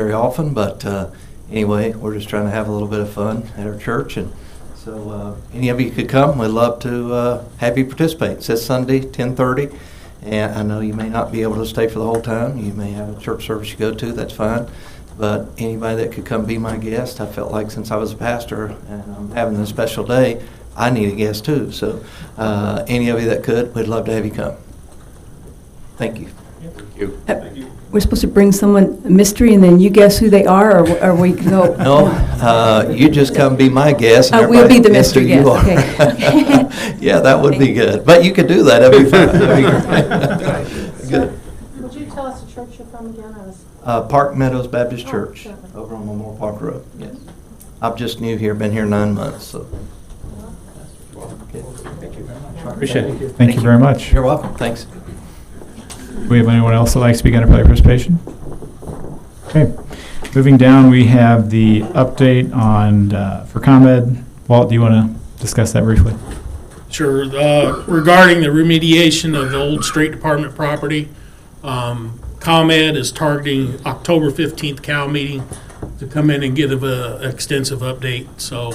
very often, but anyway, we're just trying to have a little bit of fun at our church, and so any of you could come, we'd love to have you participate. It's this Sunday, 10:30, and I know you may not be able to stay for the whole time. You may have a church service you go to, that's fine, but anybody that could come be my guest, I felt like since I was a pastor and I'm having this special day, I need a guest too, so any of you that could, we'd love to have you come. Thank you. Thank you. Thank you. We're supposed to bring someone a mystery and then you guess who they are, or we go? No, you just come be my guest. And We'll be the guess mystery who you guest. are. Okay. Yeah, that would be good. But you could do that. That'd be fine. That'd be great. Good. Would you tell us the church you're from again? Park Meadows Baptist Oh, Church sure. over on Memorial Park Road. Yes. I'm just new here, been here 9 months. So. Okay. Thank you very much. Appreciate it. Thank you very much. You're welcome. Thanks. Do we have anyone else that likes to speak under public participation? Okay. Moving down, we have the update on for ComEd. Walt, do you want to discuss that briefly? Sure. Regarding the remediation of the old State Department property, ComEd is targeting October 15th Cal meeting to come in and give an extensive update. So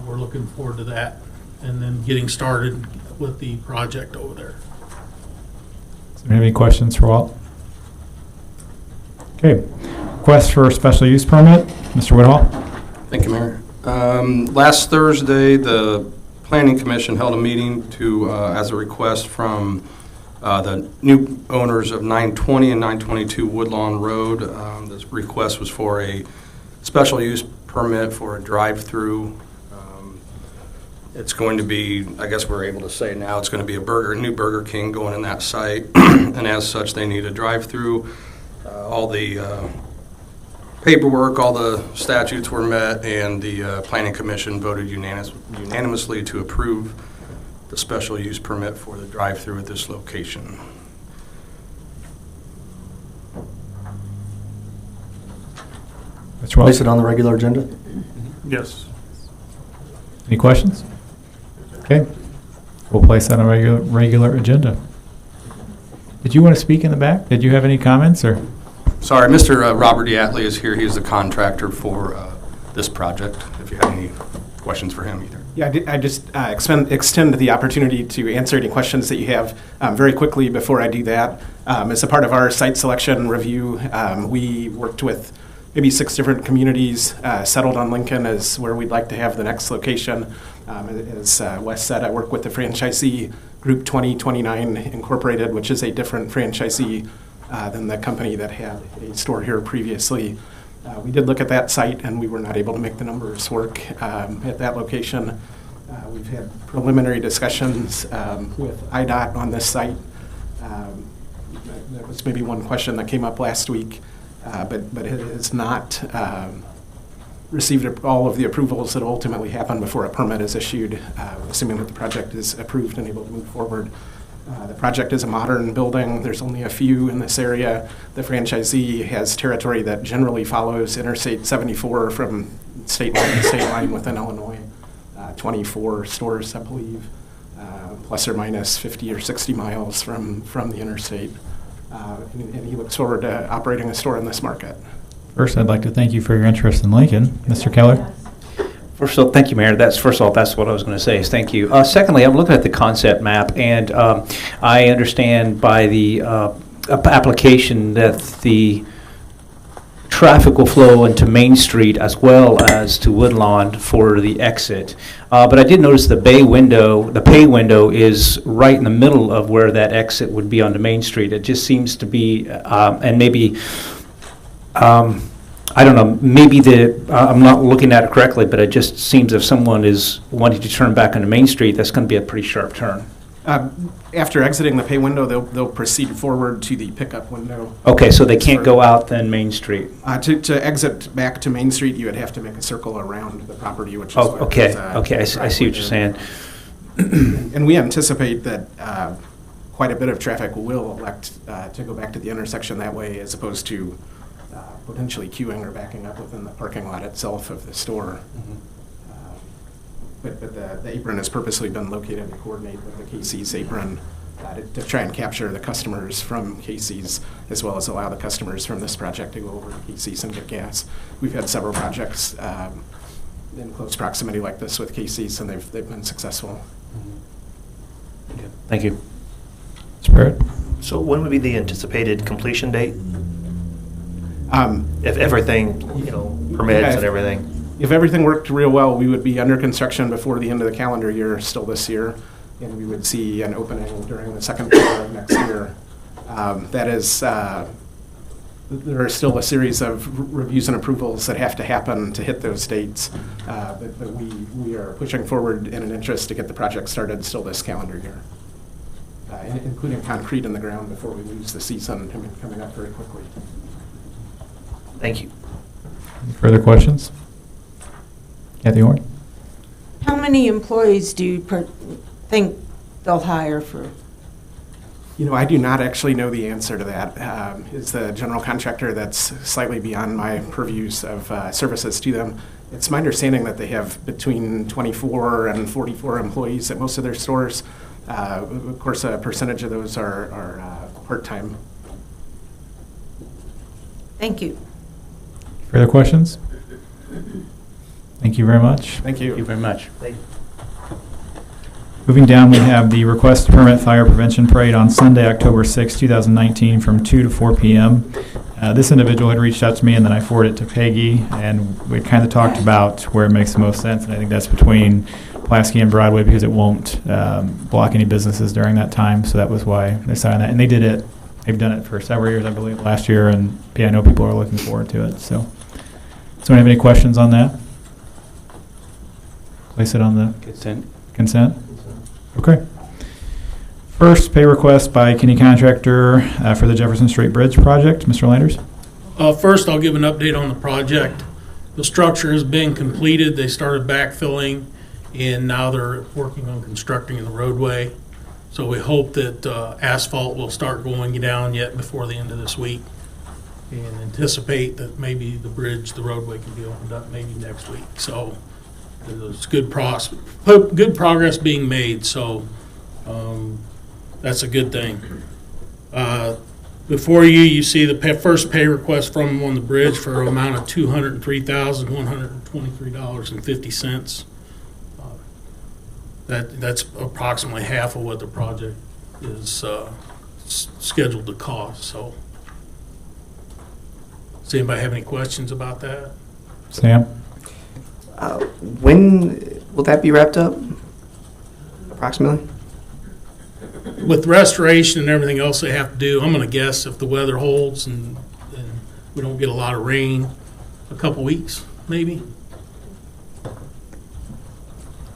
we're looking forward to that and then getting started with the project over there. Do you have any questions for Walt? Okay. Request for a special use permit, Mr. Woodhall. Thank you, Mayor. Last Thursday, the Planning Commission held a meeting as a request from the new owners of 920 and 922 Woodlawn Road. This request was for a special use permit for a drive-through. It's going to be, I guess we're able to say now, it's going to be a new Burger King going in that site, and as such, they need a drive-through. All the paperwork, all the statutes were met, and the Planning Commission voted unanimously to approve the special use permit for the drive-through at this location. Mr. Walt, Place it on the regular agenda? Yes. any questions? Okay. We'll place that on a regular agenda. Did you want to speak in the back? Did you have any comments or? Sorry, Mr. Robert Yatley is here. He is the contractor for this project, if you have any questions for him either. Yeah, I just extend the opportunity to answer any questions that you have very quickly before I do that. As a part of our site selection review, we worked with maybe 6 different communities, settled on Lincoln as where we'd like to have the next location. As Wes said, I work with the franchisee Group 2029 Incorporated, which is a different franchisee than the company that had a store here previously. We did look at that site, and we were not able to make the numbers work at that location. We've had preliminary discussions with IDOT on this site. That was maybe one question that came up last week, but it has not received all of the approvals that ultimately happen before a permit is issued, assuming that the project is approved and able to move forward. The project is a modern building. There's only a few in this area. The franchisee has territory that generally follows Interstate 74 from state line to state line within Illinois. 24 stores, I believe, plus or minus 50 or 60 miles from the interstate. And he looks forward to operating a store in this market. First, I'd like to thank you for your interest in Lincoln. Mr. Keller? First of all, thank you, Mayor. That's what I was going to say is thank you. Secondly, I'm looking at the concept map, and I understand by the application that the traffic will flow into Main Street as well as to Woodlawn for the exit. But I did notice the pay window is right in the middle of where that exit would be onto Main Street. It just seems to be, and maybe, I don't know, maybe I'm not looking at it correctly, but it just seems if someone is wanting to turn back onto Main Street, that's going to be a pretty sharp turn. After exiting the pay window, they'll proceed forward to the pickup window. Okay, so they can't go out then Main Street. To exit back to Main Street, you would have to make a circle around the property, which is okay, I see what you're saying. And we anticipate that quite a bit of traffic will elect to go back to the intersection that way, as opposed to potentially queuing or backing up within the parking lot itself of the store. Mm-hmm. But the apron has purposely been located to coordinate with the Casey's apron to try and capture the customers from Casey's, as well as allow the customers from this project to go over to Casey's and get gas. We've had several projects in close proximity like this with Casey's, and they've been successful. Thank you. Mr. Barrett? So when would be the anticipated completion date? Um, If everything, permits Yeah, and everything? If everything worked real well, we would be under construction before the end of the calendar year, still this year, and we would see an opening during the second quarter of next year. That is, there are still a series of reviews and approvals that have to happen to hit those dates, but we are pushing forward in an interest to get the project started still this calendar year, including concrete in the ground before we lose the season coming up very quickly. Thank you. Any further questions? Kathy Horn? How many employees do you think they'll hire for? I do not actually know the answer to that. It's the general contractor that's slightly beyond my purviews of services to them. It's my understanding that they have between 24 and 44 employees at most of their stores. Of course, a percentage of those are part-time. Thank you. Further questions? Thank you very much. Thank you. Thank you very much. Moving down, we have the request to permit fire prevention parade on Sunday, October 6, 2019, from 2 to 4 p.m. This individual had reached out to me, and then I forwarded it to Peggy, and we kind of talked about where it makes the most sense, and I think that's between Pulaski and Broadway, because it won't block any businesses during that time, so that was why they signed that. And they did it. They've done it for several years, I believe, last year, and I know people are looking forward to it. So, does anyone have any questions on that? Place it on the consent. Okay. First, pay request by Kenny Contractor for the Jefferson Street Bridge project. Mr. Landers? First, I'll give an update on the project. The structure has been completed. They started backfilling, and now they're working on constructing the roadway. So we hope that asphalt will start going down yet before the end of this week, and anticipate that maybe the roadway can be opened up maybe next week. So there's good progress being made, so that's a good thing. Before you see the first pay request from them on the bridge for an amount of $203,123.50. That's approximately half of what the project is scheduled to cost. So, does anybody have any questions about that? Sam? When will that be wrapped up, approximately? With restoration and everything else they have to do, I'm going to guess if the weather holds and we don't get a lot of rain, a couple weeks, maybe.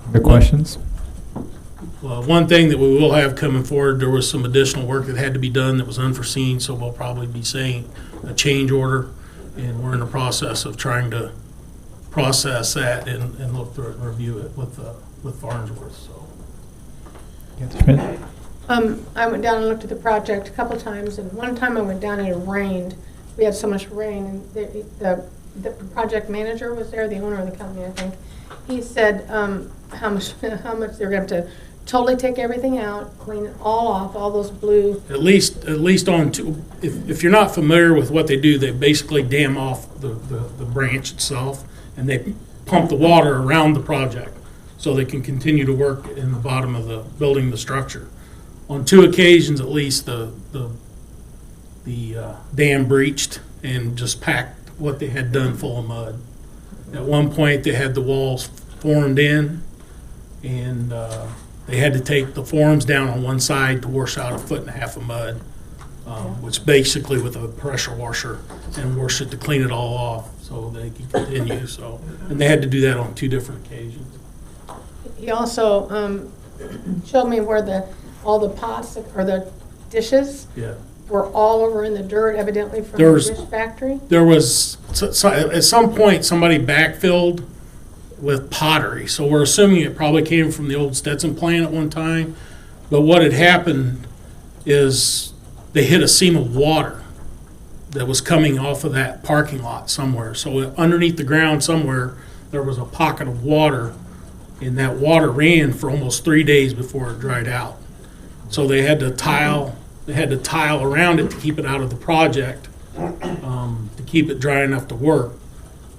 Other questions? Well, one thing that we will have coming forward, there was some additional work that had to be done that was unforeseen, so we'll probably be saying a change order, and we're in the process of trying to process that and look through it and review it with Farnsworth. So. Schmidt? I went down and looked at the project a couple times, and one time I went down and it rained. We had so much rain, and the project manager was there, the owner of the company, I think. He said how much they're going to have to totally take everything out, clean it all off, all those blue. At least on two. If you're not familiar with what they do, they basically dam off the branch itself, and they pump the water around the project so they can continue to work in the bottom of the building, the structure. On two occasions, at least, the dam breached and just packed what they had done full of mud. At one point, they had the walls formed in, and they had to take the forms down on one side to wash out 1.5 feet of mud, which basically with a pressure washer, and wash it to clean it all off so they could continue. So, and they had to do that on 2 different occasions. He also showed me where all the pots or the dishes were all over in the dirt, evidently from the dish factory. There was, at some point, somebody backfilled with pottery. So we're assuming it probably came from the old Stetson plant at one time. But what had happened is they hit a seam of water that was coming off of that parking lot somewhere. So underneath the ground somewhere, there was a pocket of water, and that water ran for almost 3 days before it dried out. So they had to tile around it to keep it out of the project, to keep it dry enough to work.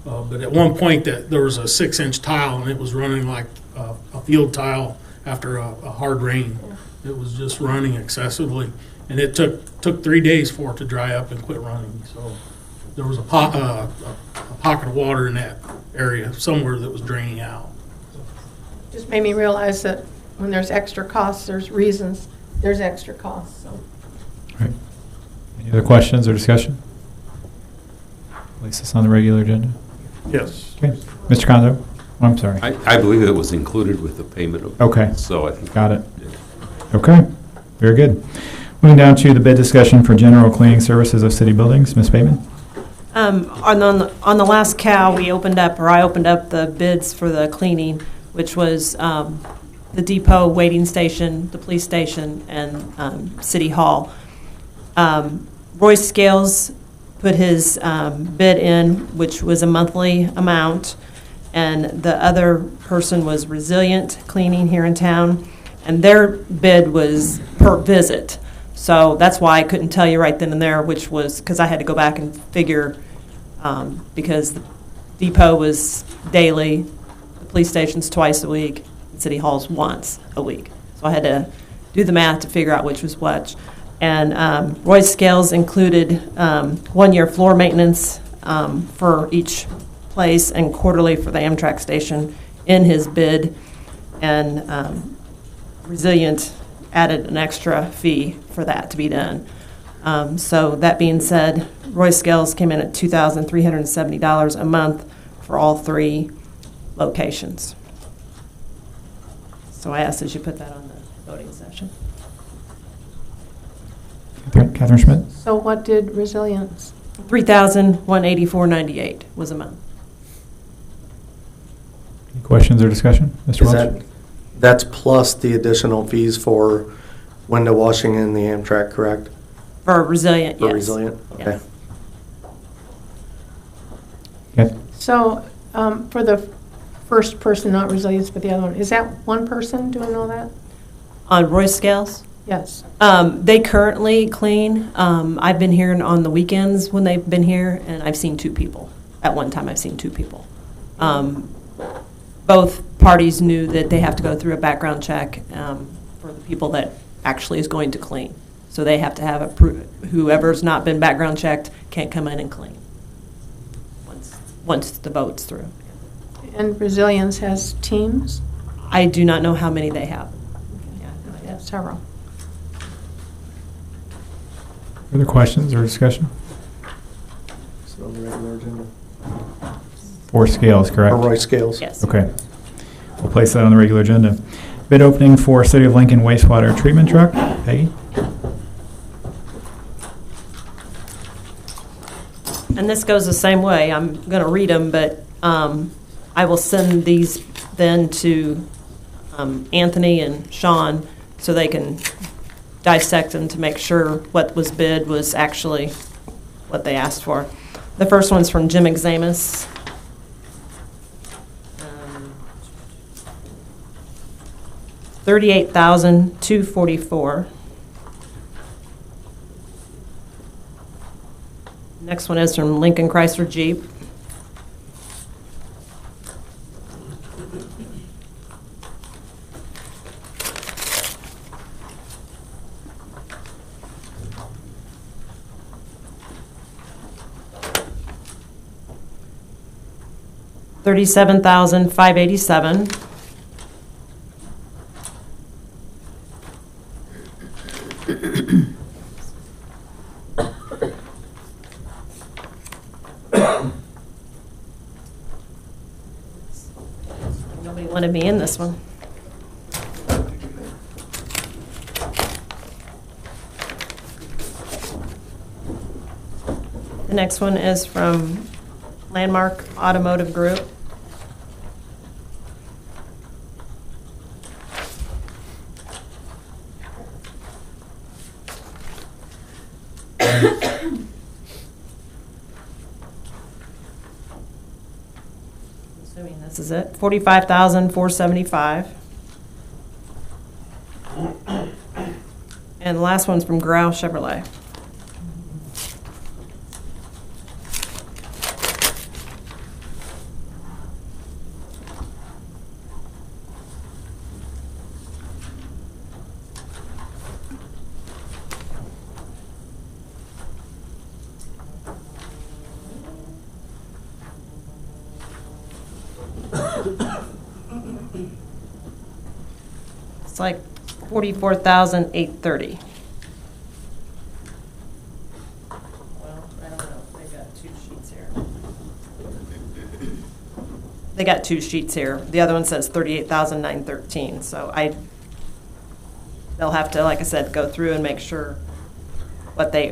But at one point, there was a 6-inch tile, and it was running like a field tile after a hard rain. It was just running excessively, and it took 3 days for it to dry up and quit running. So there was a pocket of water in that area somewhere that was draining out. Just made me realize that when there's extra costs, there's reasons there's extra costs, so. Right. Any other questions or discussion? Place this on the regular agenda. Yes. Okay. Mr. Condo? Oh, I'm sorry. I believe it was included with the payment of. Okay. So I think. Got it. Okay. Very good. Moving down to the bid discussion for general cleaning services of city buildings. Ms. Bateman? On the last CAL, I opened up the bids for the cleaning, which was the depot, waiting station, the police station, and City Hall. Royce Scales put his bid in, which was a monthly amount, and the other person was Resilient Cleaning here in town, and their bid was per visit. So that's why I couldn't tell you right then and there, which was because I had to go back and figure, because the depot was daily, the police station's twice a week, and City Hall's once a week. So I had to do the math to figure out which was which. And Royce Scales included 1 year floor maintenance for each place and quarterly for the Amtrak station in his bid. And Resilient added an extra fee for that to be done. So that being said, Royce Scales came in at $2,370 a month for all 3 locations. So I asked that you put that on the voting session. Catherine Schmidt? So what did Resilience? $3,184.98 was a month. Any questions or discussion? Mr. Welch? That's plus the additional fees for window washing and the Amtrak, correct? For Resilient, yes. For Resilient? Okay. Okay. So for the first person, not Resilience, but the other one, is that one person doing all that? On Royce Scales? Yes. They currently clean. I've been here on the weekends when they've been here, and I've seen 2 people. At one time, I've seen 2 people. Both parties knew that they have to go through a background check for the people that actually is going to clean. So they have to have whoever's not been background checked can't come in and clean once the vote's through. And Resilience has teams? I do not know how many they have. Yeah, several. Further questions or discussion? So on the regular agenda. 4 Scales, correct? Or Royce Scales? Yes. Okay. We'll place that on the regular agenda. Bid opening for City of Lincoln wastewater treatment truck. Peggy? And this goes the same way. I'm going to read them, but I will send these then to Anthony and Sean so they can dissect them to make sure what was bid was actually what they asked for. The first one's from Jim Examus. $38,244. Next one is from Lincoln Chrysler Jeep. $37,587. Nobody wanted me in this one. The next one is from Landmark Automotive Group. Assuming this is it, $45,475. And the last one's from Grau Chevrolet. It's like 44,830. Well, I don't know. They've got two sheets here. They got two sheets here. The other one says 38,913. So they'll have to, like I said, go through and make sure what they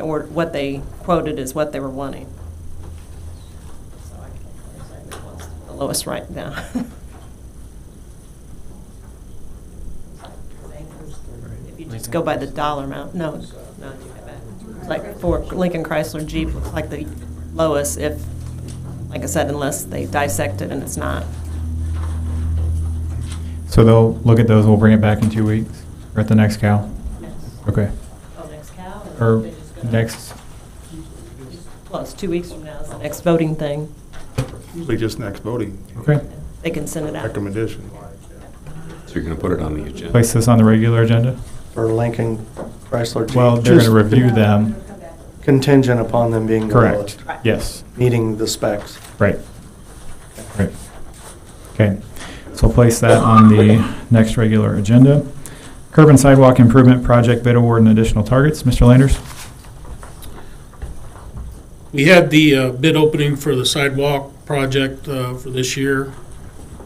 quoted is what they were wanting. So I can't say which one's the lowest right now. If you just go by the dollar amount, no, it's like for Lincoln Chrysler Jeep, looks like the lowest if, like I said, unless they dissect it and it's not. So they'll look at those, we'll bring it back in 2 weeks, or at the next Cal? Yes. Okay. Oh, next cow? Or They're just gonna- next, Well, it's 2 weeks from now, it's the next voting thing. Usually just next voting okay. They can send it out. recommendation. So you're going to put it on the agenda? Place this on the regular agenda? For Lincoln Chrysler Jeep. Well, they're Just going to review them. Contingent upon them being the Correct. lowest, Yes, meeting the specs. right. Right. Okay, so I'll place that on the next regular agenda. Curb and sidewalk improvement project bid award and additional targets. Mr. Landers? We had the bid opening for the sidewalk project for this year.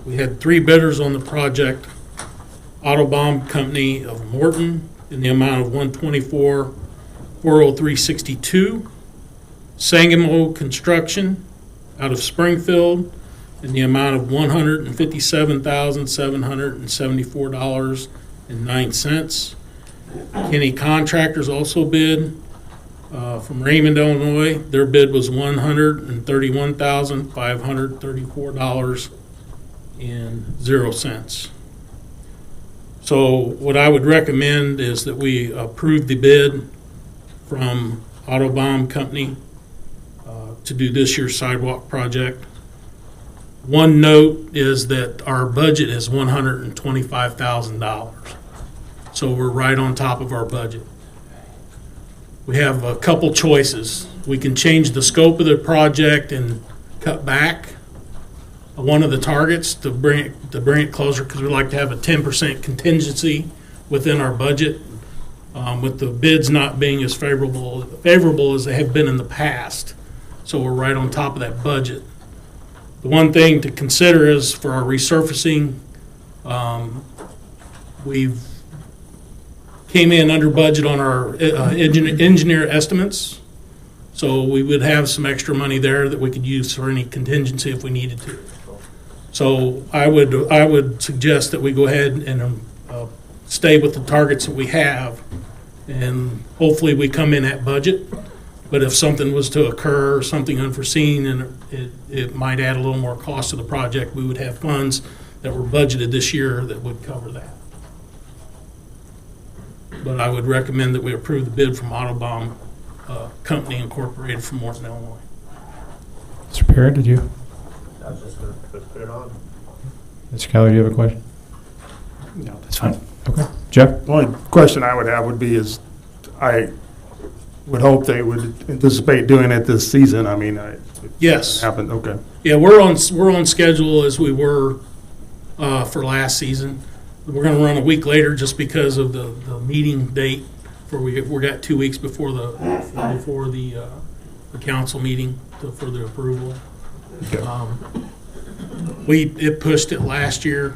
We had 3 bidders on the project. Autobahn Company of Morton in the amount of $124,403.62. Sangamo Construction out of Springfield in the amount of $157,774.09. Kenny Contractors also bid from Raymond, Illinois. Their bid was $131,534.00. So what I would recommend is that we approve the bid from Autobahn Company to do this year's sidewalk project. One note is that our budget is $125,000. So we're right on top of our budget. We have a couple choices. We can change the scope of the project and cut back one of the targets to bring it closer, because we like to have a 10% contingency within our budget, with the bids not being as favorable as they have been in the past. So we're right on top of that budget. The one thing to consider is for our resurfacing, we've came in under budget on our engineer estimates. So we would have some extra money there that we could use for any contingency if we needed to. So I would suggest that we go ahead and stay with the targets that we have, and hopefully we come in at budget. But if something was to occur, or something unforeseen, and it might add a little more cost to the project, we would have funds that were budgeted this year that would cover that. But I would recommend that we approve the bid from Autobahn Company Incorporated from Morton, Illinois. Mr. Perry, did you? I was just going to put it on. Mr. Keller, do you have a question? No, that's fine. Okay. Jeff? The only question I would have would be is, I would hope they would anticipate doing it this season. I mean, Yes. happened, okay. Yeah, we're on schedule as we were for last season. We're going to run a week later just because of the meeting date. We got 2 weeks before the council meeting for the approval. It pushed it last year.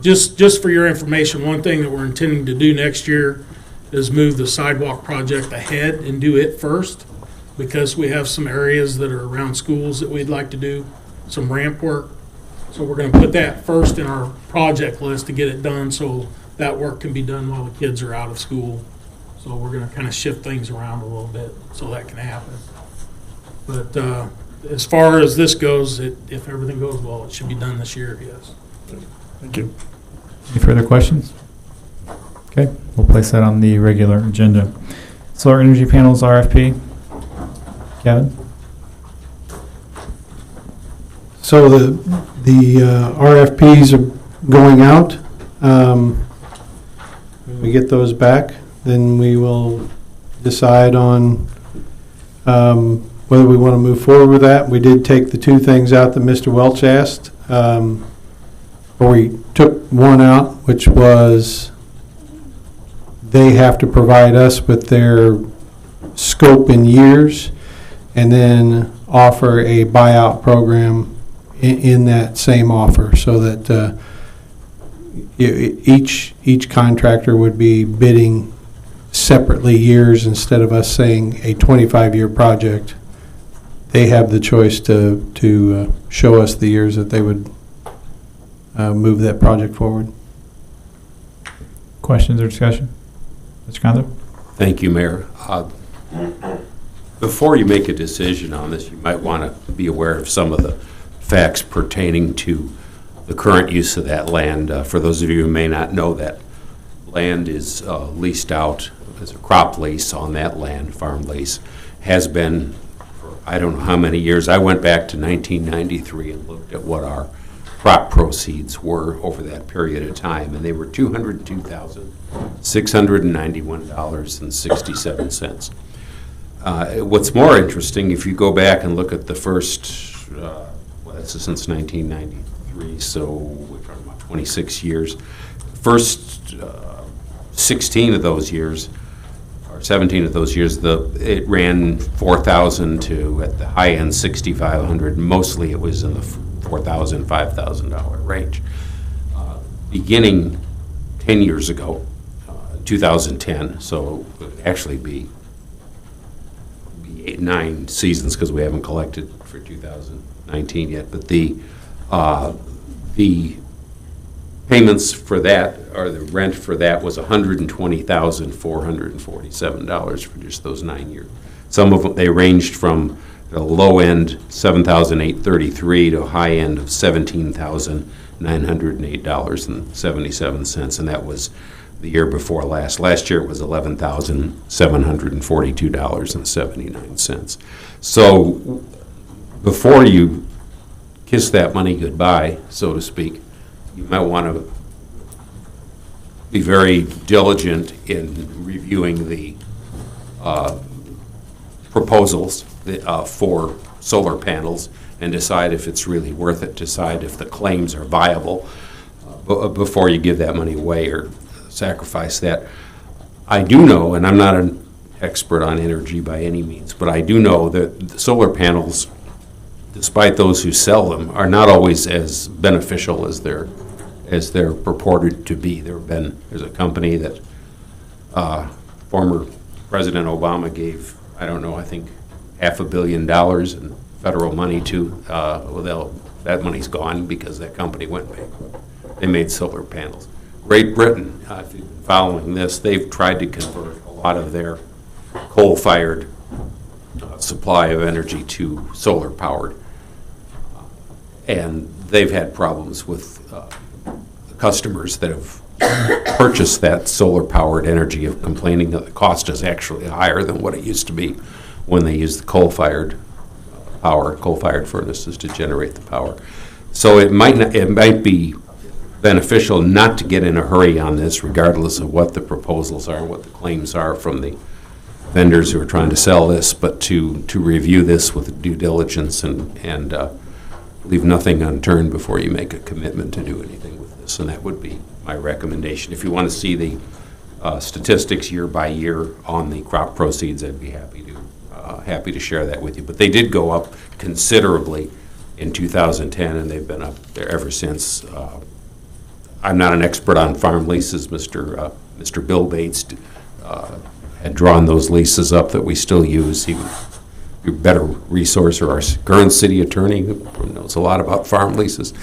Just for your information, one thing that we're intending to do next year is move the sidewalk project ahead and do it first, because we have some areas that are around schools that we'd like to do some ramp work. So we're going to put that first in our project list to get it done, so that work can be done while the kids are out of school. So we're going to kind of shift things around a little bit so that can happen. But as far as this goes, if everything goes well, it should be done this year, yes. Thank you. Any further questions? Okay, we'll place that on the regular agenda. Solar energy panels RFP. Kevin? So the RFPs are going out. When we get those back, then we will decide on whether we want to move forward with that. We did take the two things out that Mr. Welch asked. Or we took one out, which was they have to provide us with their scope in years and then offer a buyout program in that same offer, so that each contractor would be bidding separately years instead of us saying a 25-year project. They have the choice to show us the years that they would move that project forward. Questions or discussion? Mr. Conzo? Thank you, Mayor. Before you make a decision on this, you might want to be aware of some of the facts pertaining to the current use of that land. For those of you who may not know, that land is leased out as a crop lease on that land, farm lease, has been for I don't know how many years. I went back to 1993 and looked at what our crop proceeds were over that period of time, and they were $202,691.67. What's more interesting, if you go back and look at the first, that's since 1993, so we're talking about 26 years. First 16 of those years, or 17 of those years, it ran 4,000 to, at the high end, 6,500. Mostly it was in the $4,000, $5,000 range. Beginning 10 years ago, 2010, so it would actually be 9 seasons because we haven't collected for 2019 yet, but the payments for that, or the rent for that, was $120,447 for just those 9 years. Some of them, they ranged from the low end $7,833 to a high end of $17,908.77, and that was the year before last. Last year it was $11,742.79. So before you kiss that money goodbye, so to speak, you might want to be very diligent in reviewing the proposals for solar panels and decide if it's really worth it, decide if the claims are viable before you give that money away or sacrifice that. I do know, and I'm not an expert on energy by any means, but I do know that the solar panels, despite those who sell them, are not always as beneficial as they're purported to be. There's a company that former President Obama gave, I don't know, I think $500 million in federal money to. That money's gone because that company went bankrupt. They made solar panels. Great Britain, if you've been following this, they've tried to convert a lot of their coal-fired supply of energy to solar-powered. And they've had problems with customers that have purchased that solar-powered energy of complaining that the cost is actually higher than what it used to be when they used the coal-fired furnaces to generate the power. So it might be beneficial not to get in a hurry on this, regardless of what the proposals are, what the claims are from the vendors who are trying to sell this, but to review this with due diligence and leave nothing unturned before you make a commitment to do anything with this. And that would be my recommendation. If you want to see the statistics year by year on the crop proceeds, I'd be happy to share that with you. But they did go up considerably in 2010, and they've been up there ever since. I'm not an expert on farm leases. Mr. Bill Bates had drawn those leases up that we still use. He would be a better resource, or our current city attorney who knows a lot about farm leases.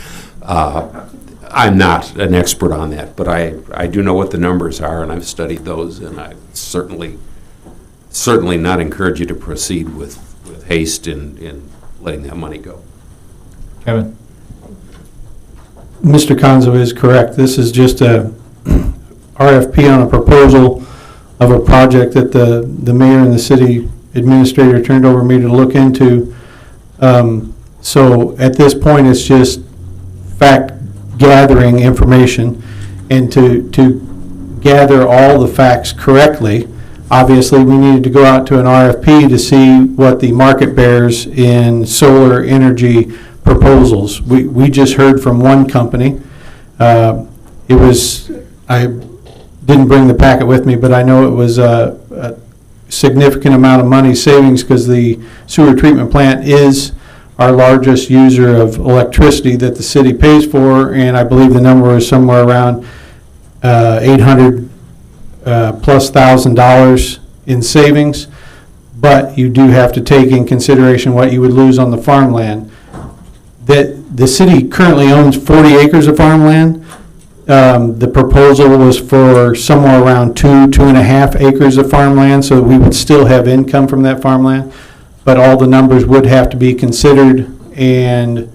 I'm not an expert on that, but I do know what the numbers are, and I've studied those, and I certainly not encourage you to proceed with haste in letting that money go. Kevin? Mr. Conzo is correct. This is just RFP on a proposal of a project that the mayor and the city administrator turned over me to look into. So at this point, it's just fact gathering information, and to gather all the facts correctly, obviously we needed to go out to an RFP to see what the market bears in solar energy proposals. We just heard from one company. I didn't bring the packet with me, but I know it was a significant amount of money savings because the sewer treatment plant is our largest user of electricity that the city pays for, and I believe the number is somewhere around $800,000 plus in savings. But you do have to take in consideration what you would lose on the farmland. That the city currently owns 40 acres of farmland. The proposal was for somewhere around 2.5 acres of farmland, so we would still have income from that farmland. But all the numbers would have to be considered and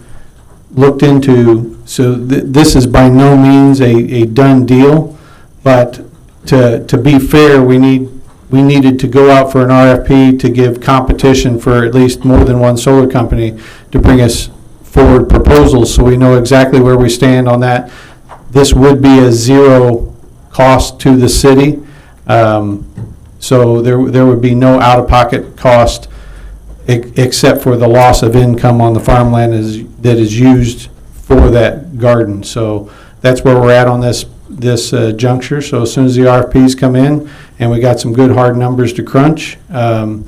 looked into. So this is by no means a done deal, but to be fair, we needed to go out for an RFP to give competition for at least more than one solar company to bring us forward proposals, so we know exactly where we stand on that. This would be a zero cost to the city, so there would be no out-of-pocket cost except for the loss of income on the farmland that is used for that garden. So that's where we're at on this juncture. So as soon as the RFPs come in and we got some good hard numbers to crunch, I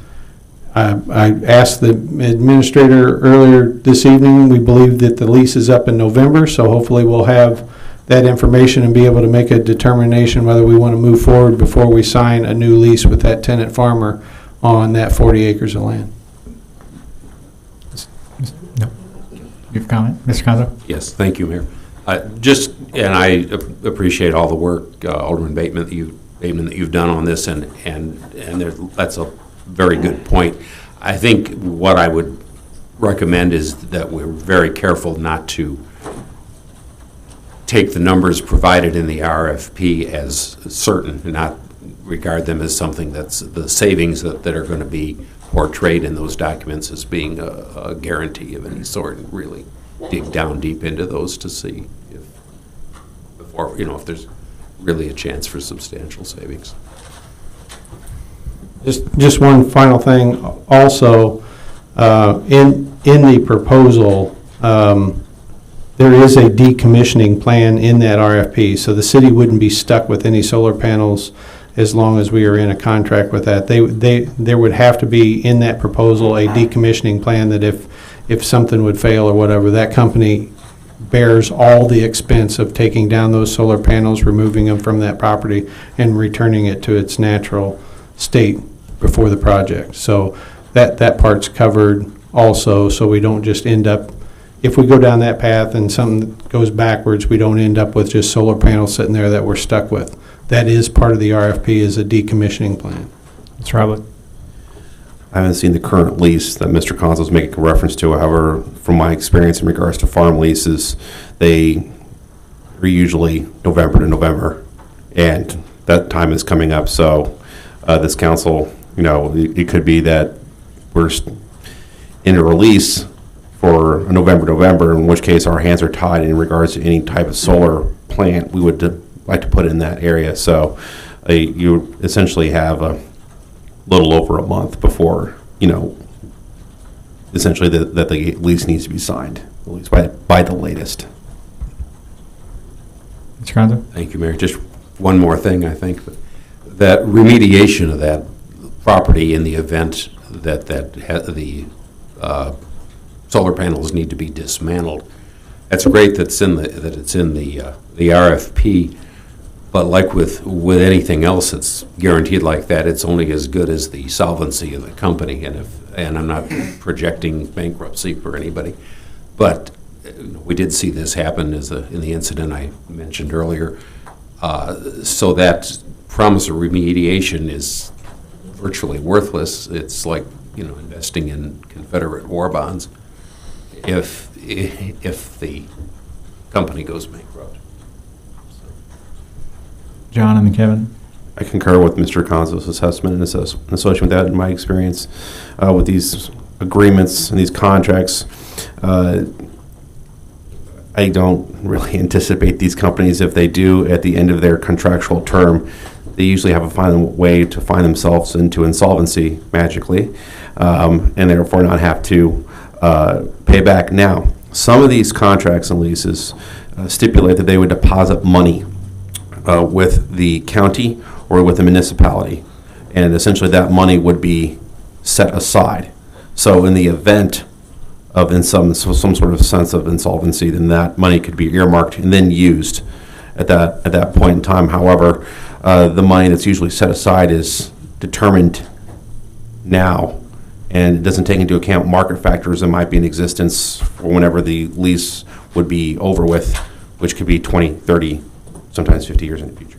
asked the administrator earlier this evening. We believe that the lease is up in November, so hopefully we'll have that information and be able to make a determination whether we want to move forward before we sign a new lease with that tenant farmer on that 40 acres of land. No. You have a comment, Mr. Conzo? Yes, thank you, Mayor. And I appreciate all the work, Alderman Bateman, that you've done on this, and that's a very good point. I think what I would recommend is that we're very careful not to take the numbers provided in the RFP as certain, and not regard them as something that's the savings that are going to be portrayed in those documents as being a guarantee of any sort, and really dig down deep into those to see if there's really a chance for substantial savings. Just one final thing. Also, in the proposal, there is a decommissioning plan in that RFP, so the city wouldn't be stuck with any solar panels as long as we are in a contract with that. There would have to be in that proposal a decommissioning plan that if something would fail or whatever, that company bears all the expense of taking down those solar panels, removing them from that property, and returning it to its natural state before the project. So that part's covered also, so we don't just end up, if we go down that path and something goes backwards, we don't end up with just solar panels sitting there that we're stuck with. That is part of the RFP, is a decommissioning plan. Mr. Roblett? I haven't seen the current lease that Mr. Conzo is making a reference to. However, from my experience in regards to farm leases, they are usually November to November, and that time is coming up. So this council, it could be that we're in a release for November, in which case our hands are tied in regards to any type of solar plant we would like to put in that area. So you essentially have a little over a month before, essentially that the lease needs to be signed, at least by the latest. Mr. Conzo? Thank you, Mayor. Just one more thing, I think. That remediation of that property in the event that the solar panels need to be dismantled. That's great that it's in the RFP, but like with anything else that's guaranteed like that, it's only as good as the solvency of the company. And I'm not projecting bankruptcy for anybody, but we did see this happen in the incident I mentioned earlier. So that promise of remediation is virtually worthless. It's like investing in Confederate war bonds if the company goes bankrupt. John and then Kevin. I concur with Mr. Conzo's assessment and association with that in my experience with these agreements and these contracts. I don't really anticipate these companies, if they do, at the end of their contractual term, they usually have a final way to find themselves into insolvency magically, and therefore not have to pay back. Now, some of these contracts and leases stipulate that they would deposit money with the county or with the municipality, and essentially that money would be set aside. So in the event of some sort of sense of insolvency, then that money could be earmarked and then used at that point in time. However, the money that's usually set aside is determined now, and it doesn't take into account market factors that might be in existence for whenever the lease would be over with, which could be 20, 30, sometimes 50 years in the future.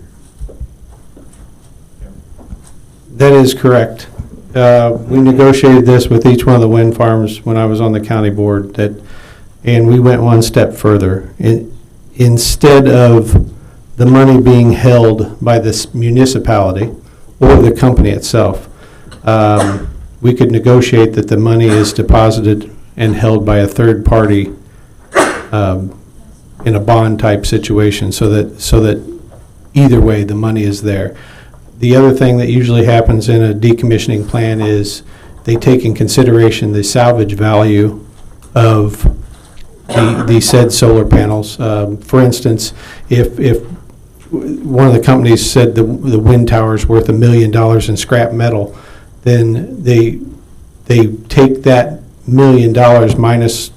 That is correct. We negotiated this with each one of the wind farms when I was on the county board, and we went one step further. Instead of the money being held by this municipality or the company itself, we could negotiate that the money is deposited and held by a third party in a bond type situation, so that either way the money is there. The other thing that usually happens in a decommissioning plan is they take in consideration the salvage value of the said solar panels. For instance, if one of the companies said the wind tower is worth $1 million in scrap metal, then they take that $1 million minus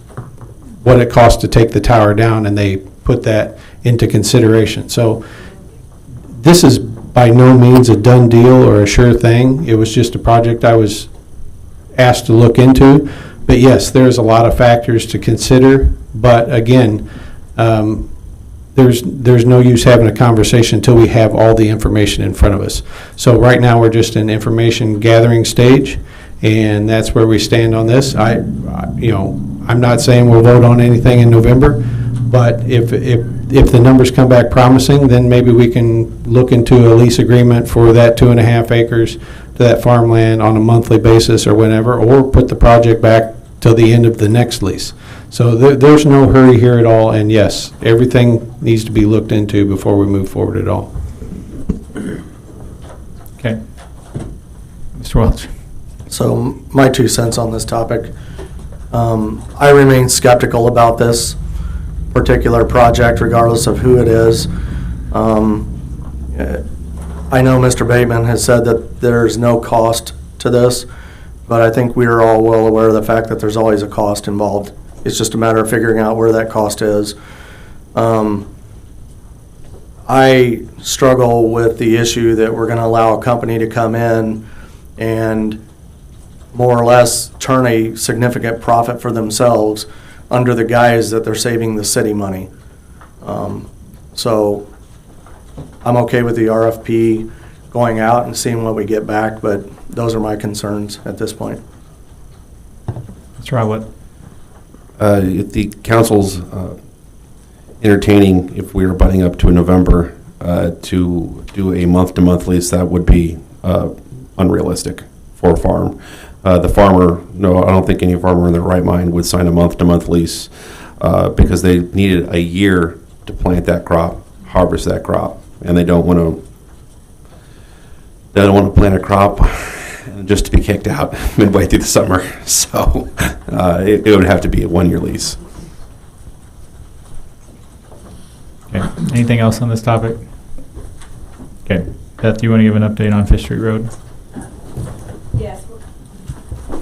what it costs to take the tower down, and they put that into consideration. So this is by no means a done deal or a sure thing. It was just a project I was asked to look into. But yes, there's a lot of factors to consider. But again, there's no use having a conversation until we have all the information in front of us. So right now we're just in information gathering stage, and that's where we stand on this. I'm not saying we'll vote on anything in November, but if the numbers come back promising, then maybe we can look into a lease agreement for that 2.5 acres to that farmland on a monthly basis or whenever, or put the project back till the end of the next lease. So there's no hurry here at all, and yes, everything needs to be looked into before we move forward at all. Okay. Mr. Welch. So my 2 cents on this topic. I remain skeptical about this particular project, regardless of who it is. I know Mr. Bateman has said that there's no cost to this, but I think we are all well aware of the fact that there's always a cost involved. It's just a matter of figuring out where that cost is. I struggle with the issue that we're going to allow a company to come in and more or less turn a significant profit for themselves under the guise that they're saving the city money. So I'm okay with the RFP going out and seeing what we get back, but those are my concerns at this point. Mr. Rowlett. If the council's entertaining, if we are butting up to a November to do a month-to-month lease, that would be unrealistic for a farm. The farmer, no, I don't think any farmer in their right mind would sign a month-to-month lease because they needed a year to plant that crop, harvest that crop, and they don't want to plant a crop just to be kicked out midway through the summer. So it would have to be a 1-year lease. Okay. Anything else on this topic? Okay. Beth, do you want to give an update on Fish Street Road?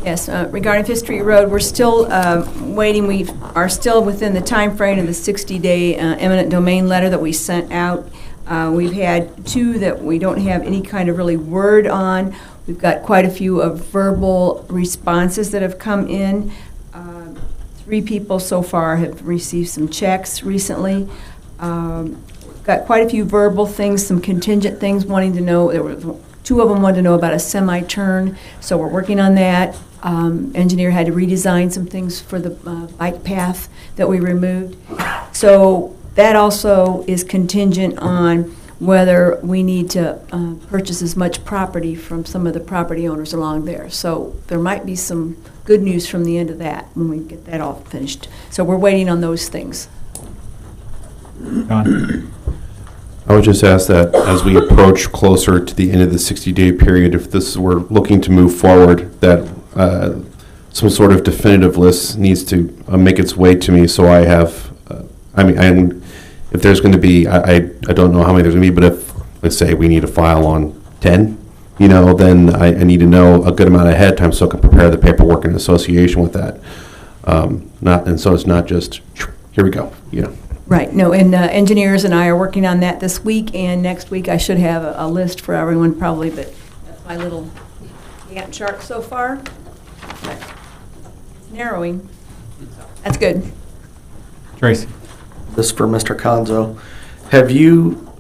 Yes, regarding Fifth Street Road, we're still waiting. We are still within the time frame of the 60-day eminent domain letter that we sent out. We've had 2 that we don't have any kind of really word on. We've got quite a few of verbal responses that have come in. 3 people so far have received some checks recently. Got quite a few verbal things, some contingent things wanting to know. There were 2 of them wanted to know about a semi-turn, so we're working on that. Engineer had to redesign some things for the bike path that we removed. So that also is contingent on whether we need to purchase as much property from some of the property owners along there. So there might be some good news from the end of that when we get that all finished. So we're waiting on those things. John? I would just ask that as we approach closer to the end of the 60-day period, if this we're looking to move forward, that some sort of definitive list needs to make its way to me, so I have, if there's going to be, I don't know how many there's going to be, but if, let's say, we need a file on 10, then I need to know a good amount ahead of time so I can prepare the paperwork in association with that. And so it's not just, here we go, Right, no, and engineers and I are working on that this week, and next week I should have a list for everyone probably, but that's my little Gantt chart so far. But it's narrowing. That's good. Tracy? This is for Mr. Conzo. Have you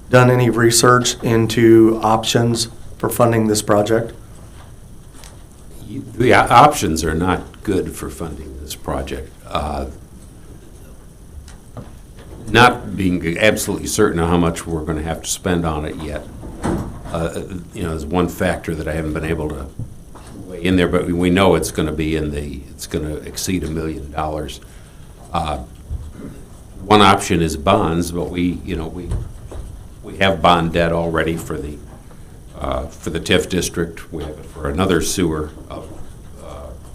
done any research into options for funding this project? The options are not good for funding this project. Not being absolutely certain of how much we're going to have to spend on it yet. There's one factor that I haven't been able to weigh in there, but we know it's going to be it's going to exceed $1 million. One option is bonds, but we have bond debt already for the TIF district. We have it for another sewer of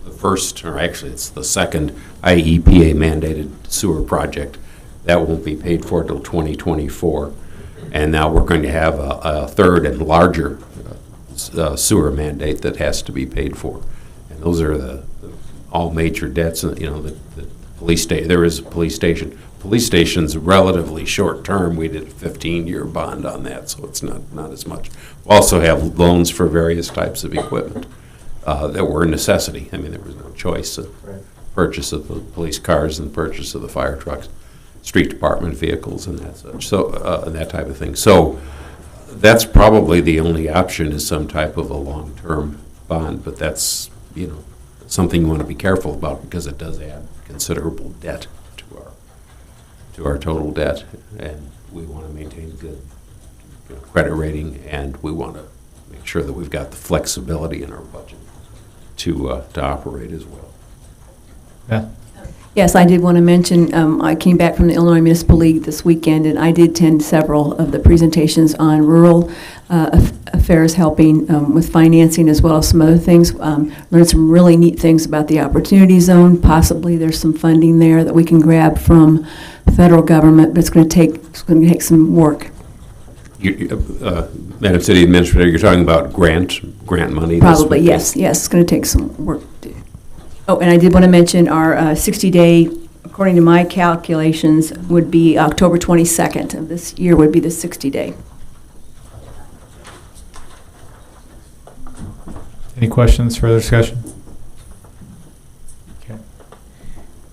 the first, or actually it's the second IEPA mandated sewer project. That won't be paid for until 2024. And now we're going to have a third and larger sewer mandate that has to be paid for. And those are the all major debts. The police station. There is a police station. Police station's relatively short term. We did a 15-year bond on that, so it's not as much. We also have loans for various types of equipment that were a necessity. There was no choice. Purchase of the police cars and purchase of the fire trucks, street department vehicles, and that such. So and that type of thing. So that's probably the only option, is some type of a long-term bond. But that's something you want to be careful about, because it does add considerable debt to our total debt, and we want to maintain good credit rating, and we want to make sure that we've got the flexibility in our budget to operate as well. Yeah. Yes, I did want to mention, I came back from the Illinois Municipal League this weekend, and I did attend several of the presentations on rural affairs, helping with financing as well as some other things. Learned some really neat things about the Opportunity Zone. Possibly there's some funding there that we can grab from the federal government, but it's going to take some work. Madam City Administrator, you're talking about grant money? Probably, yes. It's going to take some work to do. Oh, and I did want to mention our 60-day, according to my calculations, would be October 22nd of this year would be the 60-day. Any questions, further discussion? Okay.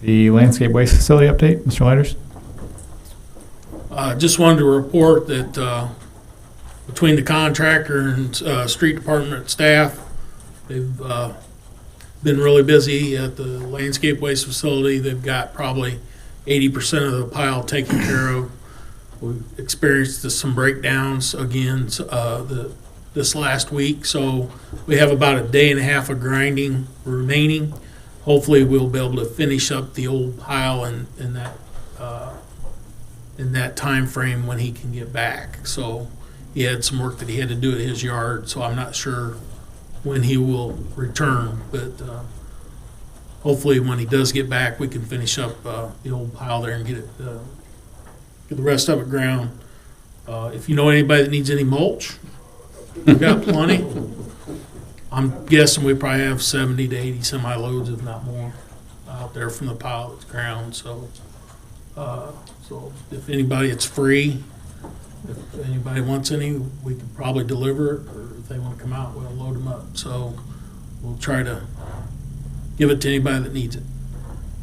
The landscape waste facility update, Mr. Leiters? Just wanted to report that between the contractor and street department staff, they've been really busy at the landscape waste facility. They've got probably 80% of the pile taken care of. We've experienced some breakdowns again this last week, so we have about a day and a half of grinding remaining. Hopefully we'll be able to finish up the old pile in that time frame when he can get back. So he had some work that he had to do at his yard, so I'm not sure when he will return, but hopefully when he does get back, we can finish up the old pile there and get the rest of it ground. If you know anybody that needs any mulch, we've got plenty. I'm guessing we probably have 70 to 80 semi-loads, if not more, out there from the pile that's ground. So if anybody, it's free. If anybody wants any, we could probably deliver it, or if they want to come out, we'll load them up. So we'll try to give it to anybody that needs it.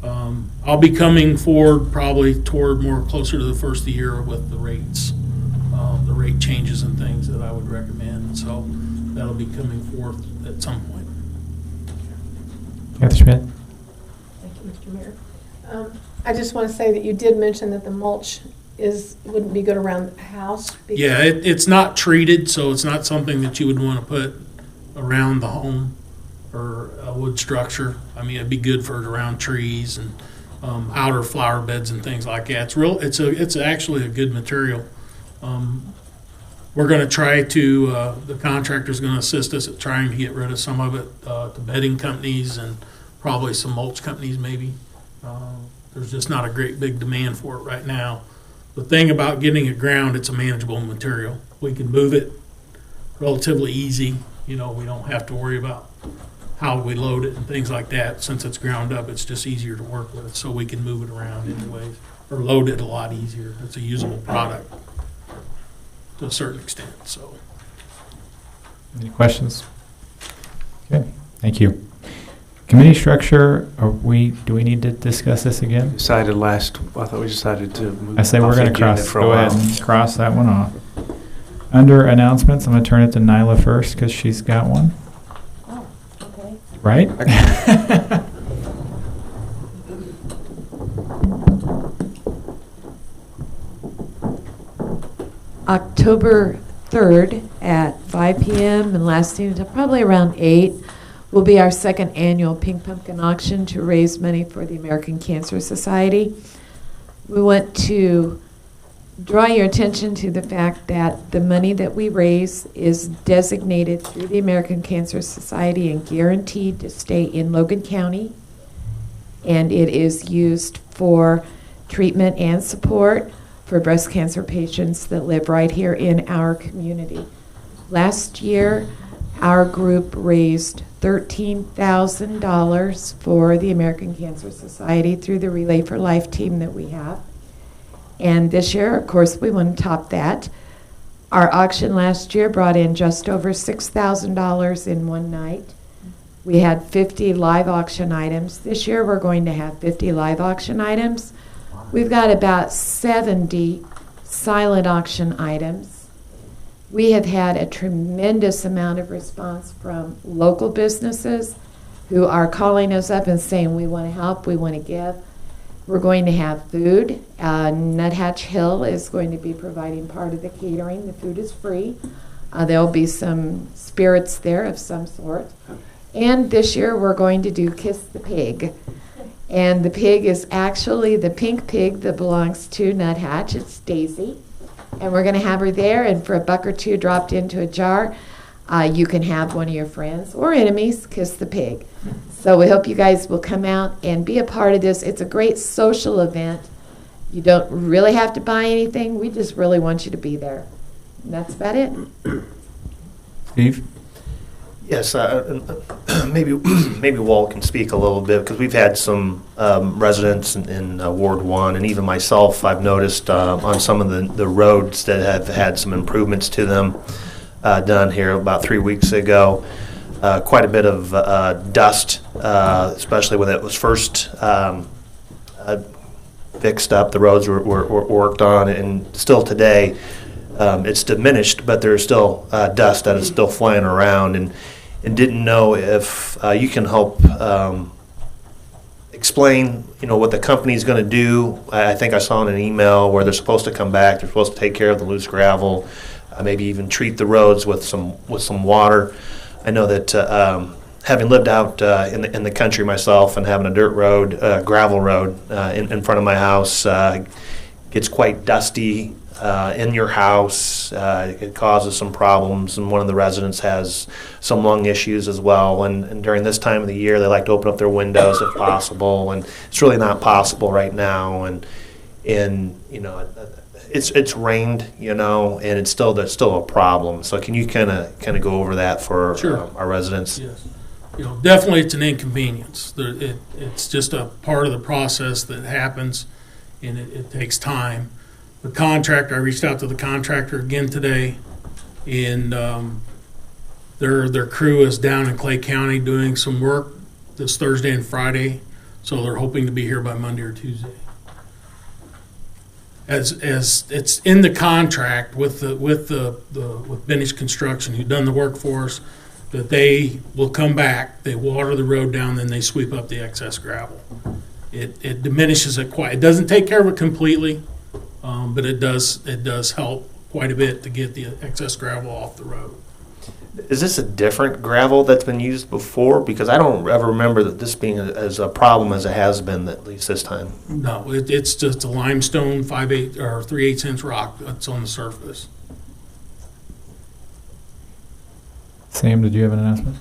I'll be coming forward probably toward more closer to the first of the year with the rates, the rate changes and things that I would recommend. So that'll be coming forth at some point. Kathy Schmidt? Thank you, Mr. Mayor. I just want to say that you did mention that the mulch wouldn't be good around the house? Yeah, it's not treated, so it's not something that you would want to put around the home or a wood structure. I mean, it'd be good for it around trees and outer flower beds and things like that. It's actually a good material. We're going to try to, the contractor's going to assist us at trying to get rid of some of it to bedding companies and probably some mulch companies maybe. There's just not a great big demand for it right now. The thing about getting it ground, it's a manageable material. We can move it relatively easy. You know, we don't have to worry about how we load it and things like that. Since it's ground up, it's just easier to work with, so we can move it around anyways, or load it a lot easier. It's a usable product to a certain extent, so. Any questions? Okay, thank you. Committee structure, do we need to discuss this again? Decided I thought we decided to move. I say we're off the going to agenda for a go ahead while. and cross that one off. Under announcements, I'm going to turn it to Nyla first because she's got one. Oh, okay. Right? October 3rd at 5 p.m. and lasting until probably around 8 will be our second annual Pink Pumpkin Auction to raise money for the American Cancer Society. We want to draw your attention to the fact that the money that we raise is designated through the American Cancer Society and guaranteed to stay in Logan County, and it is used for treatment and support for breast cancer patients that live right here in our community. Last year, our group raised $13,000 for the American Cancer Society through the Relay for Life team that we have. And this year, of course, we want to top that. Our auction last year brought in just over $6,000 in one night. We had 50 live auction items. This year, we're going to have 50 live auction items. We've got about 70 silent auction items. We have had a tremendous amount of response from local businesses who are calling us up and saying, we want to help, we want to give. We're going to have food. Nuthatch Hill is going to be providing part of the catering. The food is free. There'll be some spirits there of some sort. And this year we're going to do Kiss the Pig. And the pig is actually the pink pig that belongs to Nuthatch. It's Daisy. And we're going to have her there, and for $1 or $2 dropped into a jar, you can have one of your friends or enemies kiss the pig. So we hope you guys will come out and be a part of this. It's a great social event. You don't really have to buy anything. We just really want you to be there. And that's about it. Steve? Yes, maybe Walt can speak a little bit, because we've had some residents in Ward 1, and even myself, I've noticed on some of the roads that have had some improvements to them done here about 3 weeks ago. Quite a bit of dust, especially when it was first fixed up. The roads were worked on, and still today it's diminished, but there's still dust that is still flying around, and didn't know if you can help explain, what the company's going to do. I think I saw in an email where they're supposed to come back. They're supposed to take care of the loose gravel, maybe even treat the roads with some water. I know that having lived out in the country myself and having a dirt road, gravel road in front of my house, gets quite dusty in your house. It causes some problems, and one of the residents has some lung issues as well. And during this time of the year, they like to open up their windows if possible, and it's really not possible right now. And it's rained, and it's still a problem. So can you kind of go over that for our residents? Yes. Definitely it's an inconvenience. It's just a part of the process that happens, and it takes time. The contractor, I reached out to the contractor again today, and their crew is down in Clay County doing some work this Thursday and Friday, so they're hoping to be here by Monday or Tuesday. As it's in the contract with Benish Construction, who've done the work for us, that they will come back, they water the road down, then they sweep up the excess gravel. It diminishes it quite. It doesn't take care of it completely, But it does help quite a bit to get the excess gravel off the road. Is this a different gravel that's been used before? Because I don't ever remember that this being as a problem as it has been, at least this time. No, it's just a limestone 5/8 or 3/8 inch rock that's on the surface. Sam, did you have an announcement?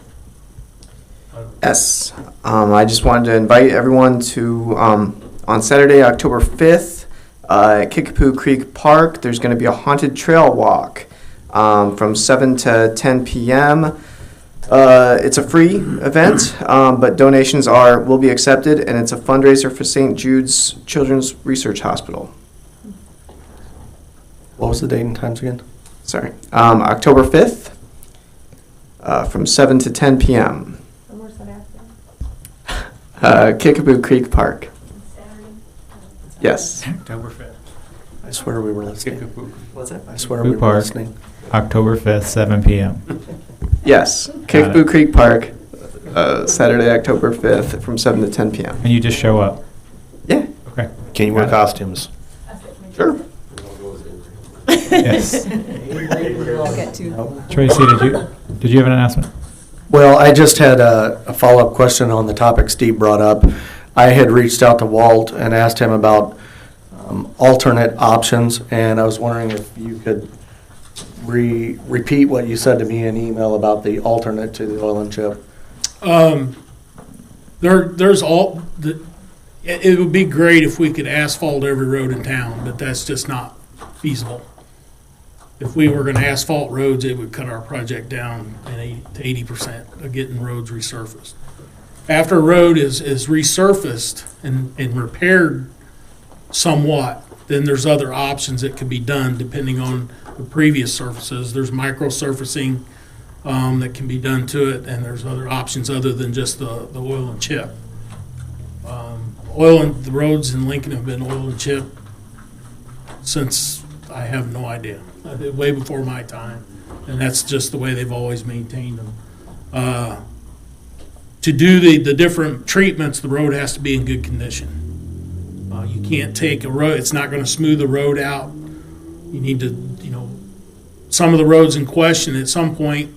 Yes, I just wanted to invite everyone to, on Saturday, October 5th, at Kickapoo Creek Park, there's going to be a haunted trail walk from 7 to 10 p.m. It's a free event, but donations will be accepted, and it's a fundraiser for St. Jude's Children's Research Hospital. What was the date and times again? Sorry, October 5th, from 7 to 10 p.m. And where's that at? Kickapoo Creek Park. Yes. October 5th. I swear we were listening. What's that? I swear we were Park, listening. October 5th, 7 p.m. Yes, Kickapoo Creek Park, Saturday, October 5th, from 7 to 10 p.m. And you just show up? Yeah. Okay. Can you wear costumes? Sure. Yes. We'll get to. Tracy, did you have an announcement? Well, I just had a follow-up question on the topic Steve brought up. I had reached out to Walt and asked him about alternate options, and I was wondering if you could repeat what you said to me in email about the alternate to the oil and chip. It would be great if we could asphalt every road in town, but that's just not feasible. If we were going to asphalt roads, it would cut our project down to 80% of getting roads resurfaced. After a road is resurfaced and repaired somewhat, then there's other options that can be done depending on the previous surfaces. There's micro surfacing that can be done to it, and there's other options other than just the oil and chip. The roads in Lincoln have been oil and chip since I have no idea, way before my time, and that's just the way they've always maintained them. To do the different treatments, the road has to be in good condition. You can't take a road, it's not going to smooth the road out. You need to, some of the roads in question at some point,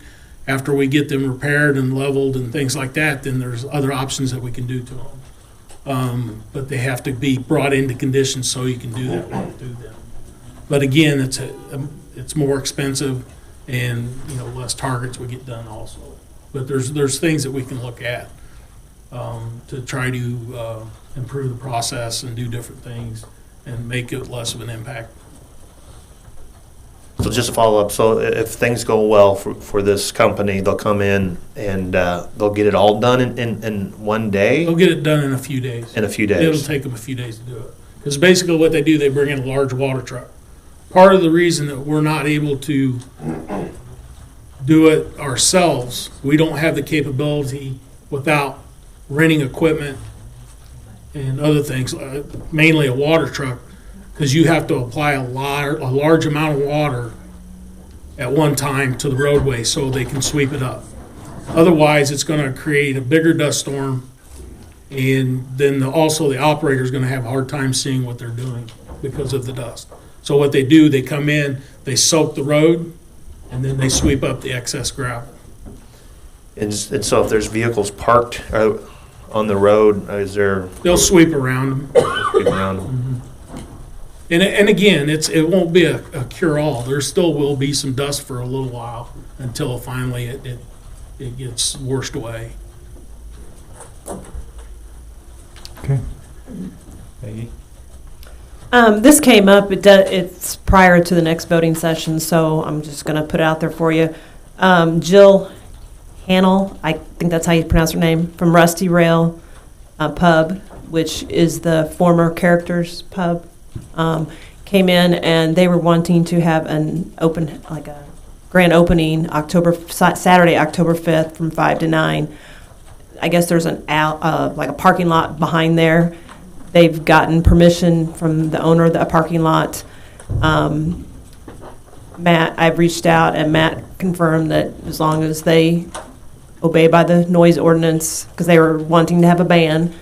after we get them repaired and leveled and things like that, then there's other options that we can do to them. But they have to be brought into condition so you can do them. But again, it's more expensive, and less targets we get done also. But there's things that we can look at to try to improve the process and do different things and make it less of an impact. So just to follow up, so if things go well for this company, they'll come in and they'll get it all done in one day? They'll get it done in a few days. In a few days? It'll take them a few days to do it. Because basically what they do, they bring in a large water truck. Part of the reason that we're not able to do it ourselves, we don't have the capability without renting equipment and other things, mainly a water truck, because you have to apply a large amount of water at one time to the roadway so they can sweep it up. Otherwise, it's going to create a bigger dust storm, and then also the operator is going to have a hard time seeing what they're doing because of the dust. So what they do, they come in, they soak the road, and then they sweep up the excess gravel. And so if there's vehicles parked on the road, is there? They'll sweep around them. Sweep around them. Mm-hmm. And again, it won't be a cure-all. There still will be some dust for a little while until finally it gets washed away. Okay. Peggy? This came up, it's prior to the next voting session, so I'm just going to put it out there for you. Jill Hannell, I think that's how you pronounce her name, from Rusty Rail Pub, which is the former Characters Pub, came in and they were wanting to have a grand opening Saturday, October 5th from 5 to 9. I guess there's a parking lot behind there. They've gotten permission from the owner of the parking lot. Matt, I've reached out, and Matt confirmed that as long as they obey by the noise ordinance, because they were wanting to have a ban,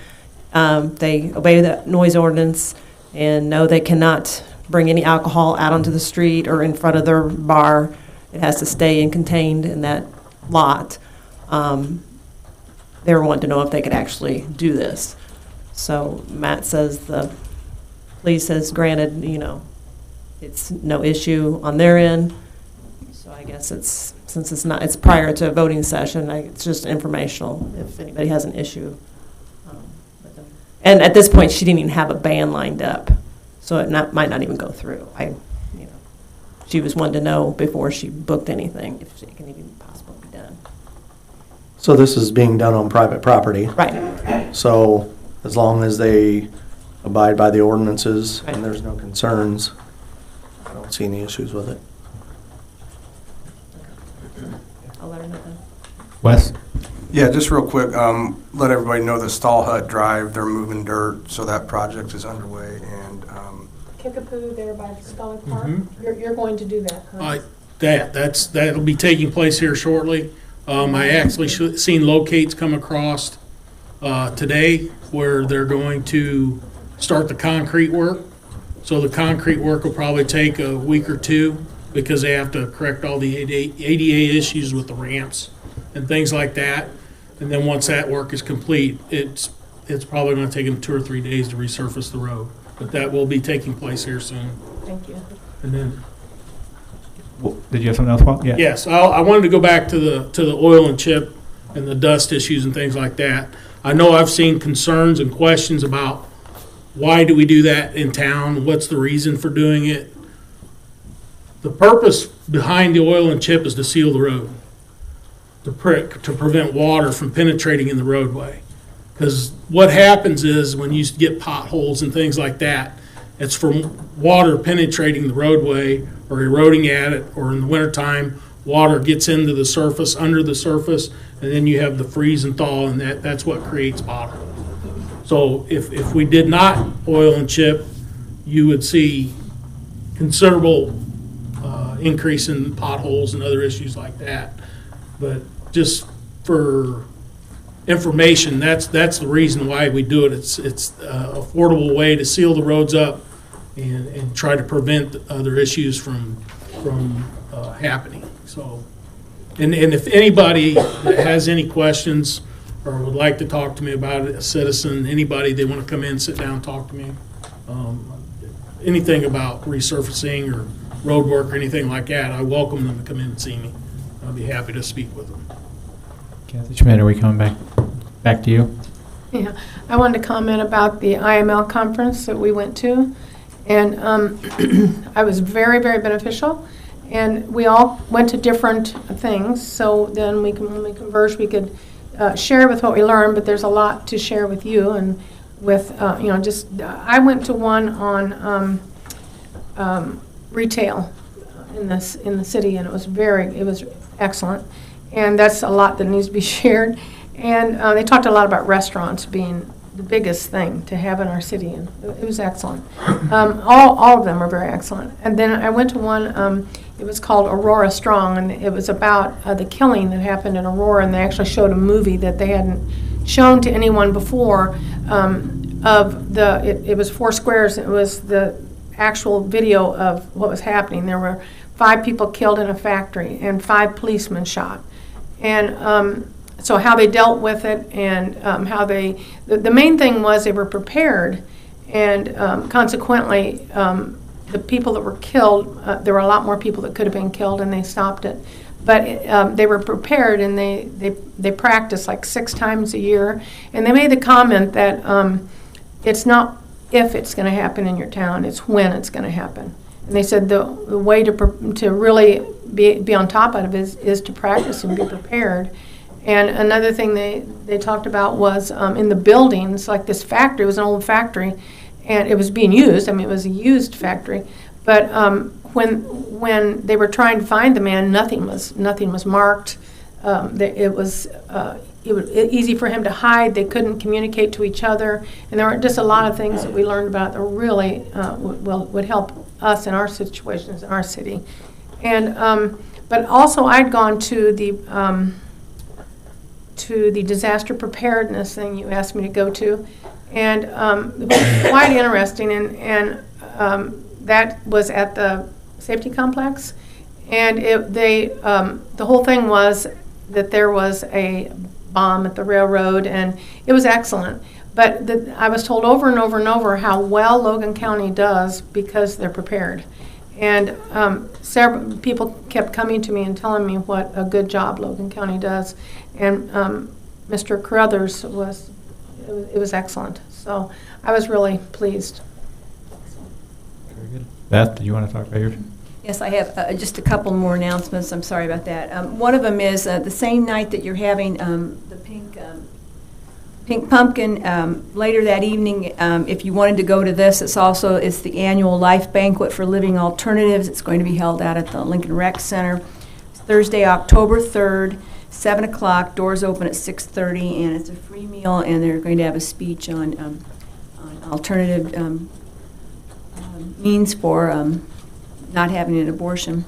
they obey the noise ordinance, and no, they cannot bring any alcohol out onto the street or in front of their bar. It has to stay contained in that lot. They were wanting to know if they could actually do this. So Matt says the police has granted, it's no issue on their end. So I guess since it's prior to a voting session, it's just informational if anybody has an issue with them. And at this point, she didn't even have a band lined up, so it might not even go through. She was wanting to know before she booked anything if it can even possibly be done. So this is being done on private property? Right. So as long as they abide by the ordinances and there's no concerns, I don't see any issues with it. I'll let her know then. Wes? Yeah, just real quick, let everybody know that Stall Hut Drive, they're moving dirt, so that project is underway, and Kickapoo there by Scully Park. You're going to do that, huh? That'll be taking place here shortly. I actually seen locates come across today where they're going to start the concrete work. So the concrete work will probably take a week or two because they have to correct all the ADA issues with the ramps and things like that. And then once that work is complete, it's probably going to take them 2 or 3 days to resurface the road. But that will be taking place here soon. Thank you. And then, Did you have something else, Paul? Yeah. yes, I wanted to go back to the oil and chip and the dust issues and things like that. I know I've seen concerns and questions about why do we do that in town? What's the reason for doing it? The purpose behind the oil and chip is to seal the road, to prevent water from penetrating in the roadway. Because what happens is when you get potholes and things like that, it's from water penetrating the roadway or eroding at it, or in the wintertime, water gets into the surface, under the surface, and then you have the freeze and thaw, and that's what creates potholes. So if we did not oil and chip, you would see considerable increase in potholes and other issues like that. But just for information, that's the reason why we do it. It's an affordable way to seal the roads up and try to prevent other issues from happening. So, and if anybody that has any questions or would like to talk to me about it, a citizen, anybody, they want to come in, sit down, talk to me, anything about resurfacing or road work or anything like that, I welcome them to come in and see me. I'll be happy to speak with them. Kathy Schmidt, are we coming back to you? Yeah, I wanted to comment about the IML conference that we went to, and I was very, very beneficial. And we all went to different things, so then when we converge, we could share with what we learned. But there's a lot to share with you, and with I went to one on retail in the city, and it was excellent. And that's a lot that needs to be shared. And they talked a lot about restaurants being the biggest thing to have in our city, and it was excellent. All of them were very excellent. And then I went to one, it was called Aurora Strong, and it was about the killing that happened in Aurora, and they actually showed a movie that they hadn't shown to anyone before it was 4 squares. It was the actual video of what was happening. There were 5 people killed in a factory and 5 policemen shot. And so how they dealt with it, and how the main thing was they were prepared, and consequently the people that were killed, there were a lot more people that could have been killed, and they stopped it. But they were prepared, and they practiced like 6 times a year, and they made the comment that it's not if it's going to happen in your town, it's when it's going to happen. And they said the way to really be on top of it is to practice and be prepared. And another thing they talked about was in the buildings, like this factory, it was an old factory, and it was being used. I mean, it was a used factory. But when they were trying to find the man, nothing was marked. It was easy for him to hide. They couldn't communicate to each other, and there were just a lot of things that we learned about that really would help us in our situations in our city. And but also, I'd gone to the disaster preparedness thing you asked me to go to, and it was quite interesting. And that was at the safety complex. And the whole thing was that there was a bomb at the railroad, and it was excellent. But I was told over and over and over how well Logan County does because they're prepared. And several people kept coming to me and telling me what a good job Logan County does. And Mr. Carruthers it was excellent. So I was really pleased. Very good. Beth, did you want to talk about yours? Yes, I have just a couple more announcements. I'm sorry about that. One of them is the same night that you're having the Pink Pumpkin, later that evening, if you wanted to go to this, it's the annual Life Banquet for Living Alternatives. It's going to be held out at the Lincoln Rec Center. It's Thursday, October 3rd, 7 o'clock, doors open at 6:30, and it's a free meal, and they're going to have a speech on alternative means for not having an abortion.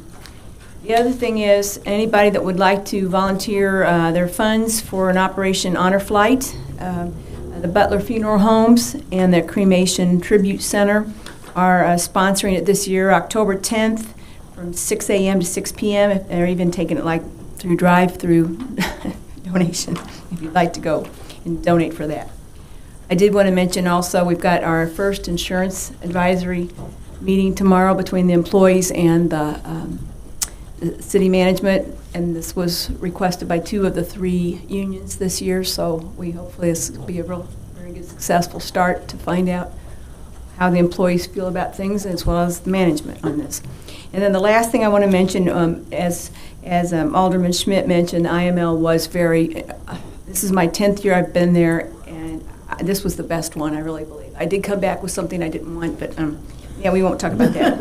The other thing is, anybody that would like to volunteer their funds for an Operation Honor Flight, the Butler Funeral Homes and the Cremation Tribute Center are sponsoring it this year, October 10th, from 6 a.m. to 6 p.m. They're even taking it like through drive-through donation, if you'd like to go and donate for that. I did want to mention also, we've got our first insurance advisory meeting tomorrow between the employees and the city management, and this was requested by 2 of the 3 unions this year, so hopefully this will be a very good successful start to find out how the employees feel about things as well as the management on this. And then the last thing I want to mention, as Alderman Schmidt mentioned, IML was this is my 10th year I've been there, and this was the best one, I really believe. I did come back with something I didn't want, but yeah, we won't talk about that.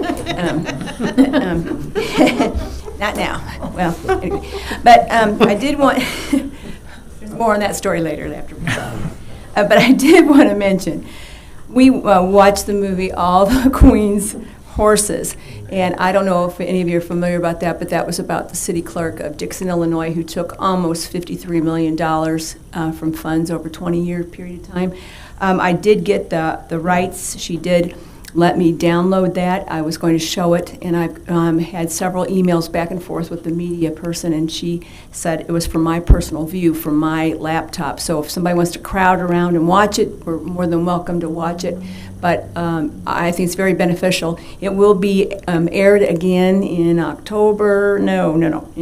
Not now. Well, anyway. But I did want, there's more on that story later after. But I did want to mention, we watched the movie All the Queen's Horses. And I don't know if any of you are familiar about that, but that was about the city clerk of Dixon, Illinois, who took almost $53 million from funds over a 20-year period of time. I did get the rights. She did let me download that. I was going to show it, and I've had several emails back and forth with the media person, and she said it was from my personal view, from my laptop. So if somebody wants to crowd around and watch it, we're more than welcome to watch it. But I think it's very beneficial. It will be aired again in in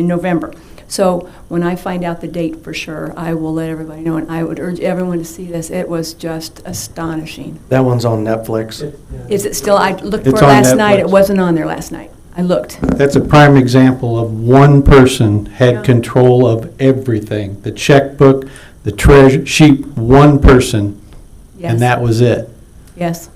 November. So when I find out the date for sure, I will let everybody know, and I would urge everyone to see this. It was just astonishing. That one's on Netflix. Is it still? I looked for It's it on last night. Netflix. It wasn't on there last night. I looked. That's a prime example of one person had control of everything. The checkbook, the treasure sheet, one person, Yes. and that was it. Yes.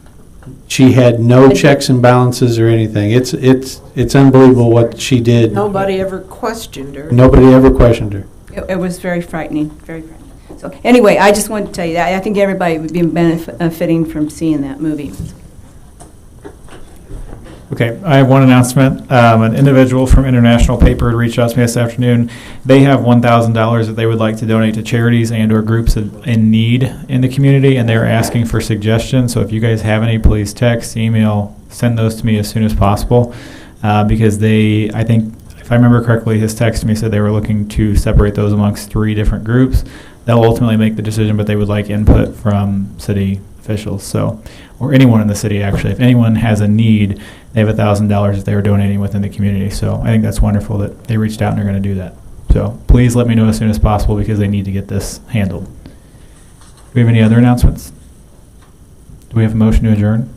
She had no checks and balances or anything. It's unbelievable what she did. Nobody ever questioned her. Nobody ever questioned her. It was very frightening, very frightening. So anyway, I just wanted to tell you that. I think everybody would be benefiting from seeing that movie. Okay, I have one announcement. An individual from International Paper reached out to me this afternoon. They have $1,000 that they would like to donate to charities and/or groups in need in the community, and they're asking for suggestions. So if you guys have any, please text, email, send those to me as soon as possible, because I think, if I remember correctly, his text to me said they were looking to separate those amongst 3 different groups. They'll ultimately make the decision, but they would like input from city officials, or anyone in the city, actually. If anyone has a need, they have $1,000 that they were donating within the community. So I think that's wonderful that they reached out and are going to do that. So please let me know as soon as possible, because they need to get this handled. Do we have any other announcements? Do we have a motion to adjourn?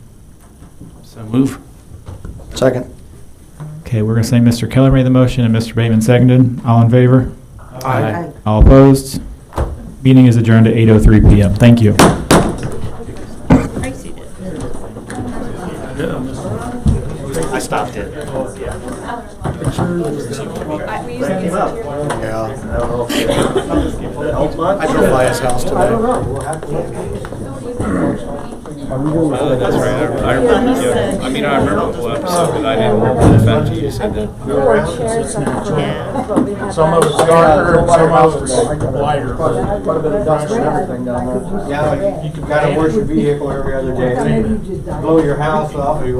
So move. Second. Okay, we're going to say Mr. Keller made the motion and Mr. Bateman seconded. All in favor? Aye. All opposed? Meeting is adjourned at 8:03 p.m. Thank you. I stopped it. Yeah. I drove by his house today. That's right. I remember the whole episode, but I didn't remember the fact that you said that. Some of it's darker, some of it's lighter. Quite a bit of dust and everything down there. Yeah, you gotta wash your vehicle every other day. Blow your house off.